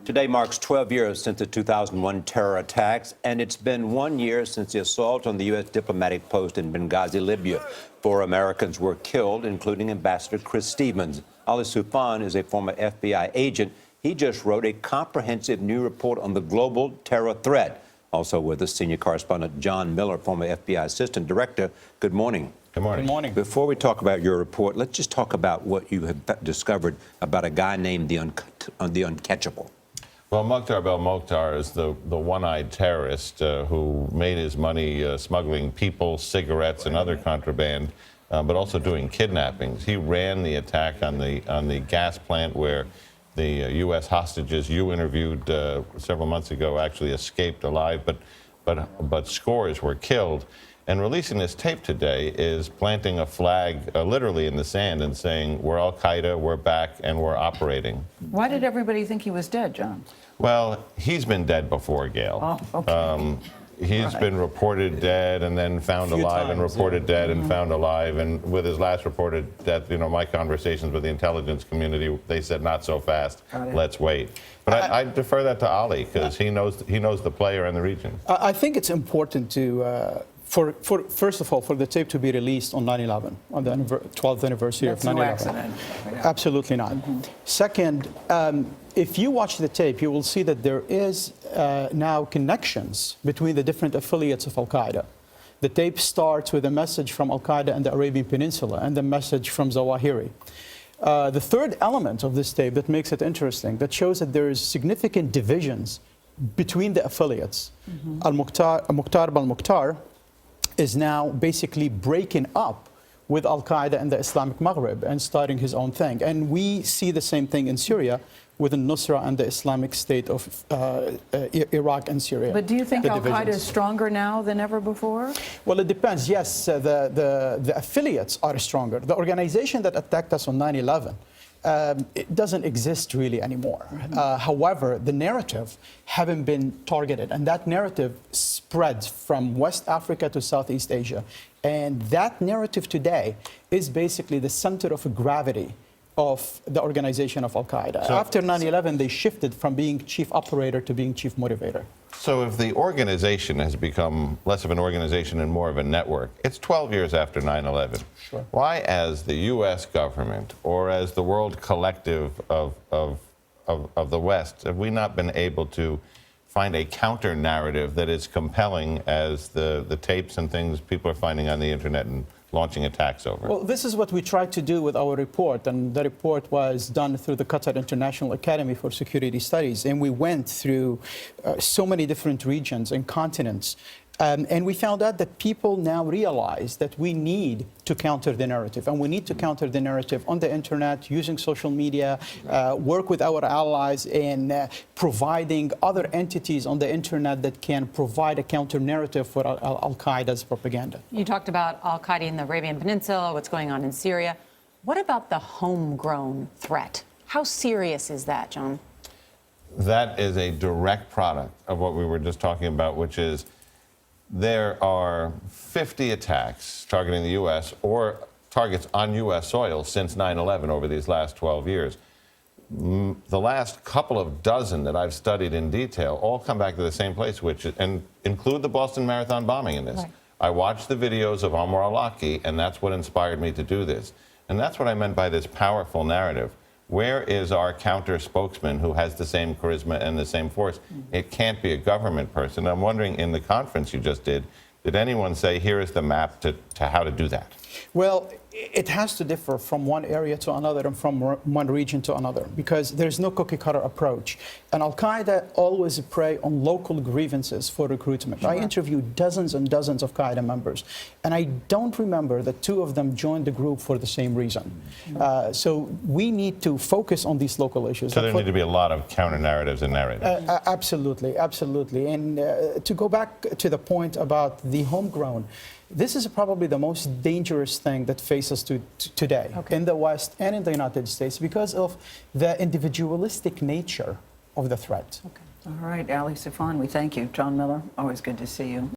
Today marks 12 years since the 2001 terror attacks, and it's been 1 year since the assault on the U.S. diplomatic post in Benghazi, Libya. 4 Americans were killed, including Ambassador Chris Stevens. Ali Soufan is a former FBI agent. He just wrote a comprehensive new report on the global terror threat. Also with us, senior correspondent John Miller, former FBI assistant director. Good morning. Good morning. Good morning. Before we talk about your report, let's just talk about what you have discovered about a guy named the Uncatchable. Well, Mukhtar Belmokhtar is the one-eyed terrorist who made his money smuggling people, cigarettes, and other contraband, but also doing kidnappings. He ran the attack on the gas plant where the U.S. hostages you interviewed several months ago actually escaped alive, but scores were killed. And releasing this tape today is planting a flag literally in the sand and saying, we're Al-Qaeda, we're back, and we're operating. Why did everybody think he was dead, John? Well, he's been dead before, Gail. Oh, okay. He's been reported dead and then found alive and reported dead and found alive. And with his last reported death, you know, my conversations with the intelligence community, they said, not so fast, let's wait. But I defer that to Ali because he knows the player and the region. I think it's important to, first of all, for the tape to be released on 9/11, on the 12th anniversary of 9/11. No accident. Absolutely not. Second, if you watch the tape, you will see that there is now connections between the different affiliates of Al-Qaeda. The tape starts with a message from Al-Qaeda and the Arabian Peninsula and the message from Zawahiri. The third element of this tape that makes it interesting, that shows that there is significant divisions between the affiliates. Mukhtar Belmokhtar is now basically breaking up with Al-Qaeda and the Islamic Maghreb and starting his own thing. And we see the same thing in Syria with the Nusra and the Islamic State of Iraq and Syria. But do you think Al-Qaeda is stronger now than ever before? Well, it depends. Yes, the affiliates are stronger. The organization that attacked us on 9/11, it doesn't exist really anymore. However, the narrative haven't been targeted, and that narrative spreads from West Africa to Southeast Asia. And that narrative today is basically the center of gravity of the organization of Al-Qaeda. After 9/11, they shifted from being chief operator to being chief motivator. So if the organization has become less of an organization and more of a network, it's 12 years after 9/11. Sure. Why, as the U.S. government or as the world collective of the West, have we not been able to find a counter narrative that is compelling as the tapes and things people are finding on the internet and launching attacks over? Well, this is what we tried to do with our report, and the report was done through the Qatar International Academy for Security Studies, and we went through so many different regions and continents. And we found out that people now realize that we need to counter the narrative, and we need to counter the narrative on the internet, using social media, work with our allies in providing other entities on the internet that can provide a counter narrative for Al-Qaeda's propaganda. You talked about Al-Qaeda in the Arabian Peninsula, what's going on in Syria. What about the homegrown threat? How serious is that, John? That is a direct product of what we were just talking about, which is there are 50 attacks targeting the U.S. or targets on U.S. soil since 9/11 over these last 12 years. The last couple of dozen that I've studied in detail all come back to the same place, and include the Boston Marathon bombing in this. Right. I watched the videos of Anwar al-Awlaki, and that's what inspired me to do this. And that's what I meant by this powerful narrative. Where is our counter spokesman who has the same charisma and the same force? It can't be a government person. I'm wondering, in the conference you just did anyone say, here is the map to how to do that? Well, it has to differ from one area to another and from one region to another, because there's no cookie-cutter approach. And Al-Qaeda always prey on local grievances for recruitment. Sure. I interviewed dozens and dozens of Qaeda members, and I don't remember that 2 of them joined the group for the same reason. So we need to focus on these local issues. So there need to be a lot of counter-narratives and narratives. Absolutely, absolutely. And to go back to the point about the homegrown, this is probably the most dangerous thing that faces today in the West and in the United States because of the individualistic nature of the threat. All right, Ali Soufan, we thank you. John Miller, always good to see you.